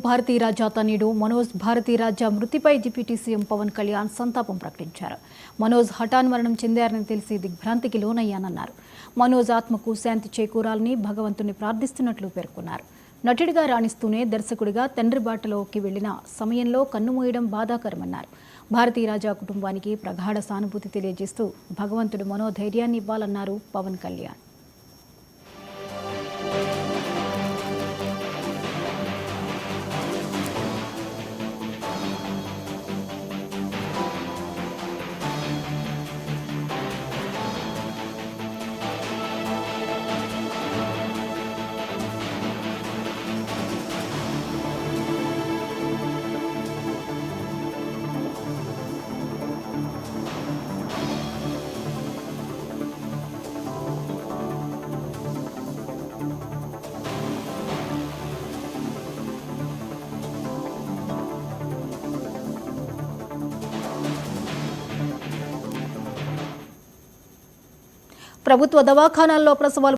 భారతీరాజా తనయుడు మనోజ్ భారతీరాజా మృతిపై deputy CM Pawan Kalyan సంతాపం ప్రకటించారు. మనోజ్ హఠాన్మరణం చెందారని తెలిసి దిగ్భ్రాంతికి లోనయ్యానన్నారు. మనోజ్ ఆత్మకు శాంతి చేకూరాలని భగవంతుని ప్రార్థిస్తున్నట్లు పేర్కొన్నారు. నటుడిగా రాణిస్తూనే దర్శకుడిగా తండ్రి బాటలోకి వెళ్లిన సమయంలో కన్నుమూయడం బాధాకరమన్నారు. భారతీరాజా కుటుంబానికి ప్రగాఢ సానుభూతి తెలియజేస్తూ భగవంతుడు మనోధైర్యాన్ని ఇవ్వాలన్నారు పవన్ కళ్యాణ్. ప్రభుత్వ దవాఖానాల్లో ప్రసవాలు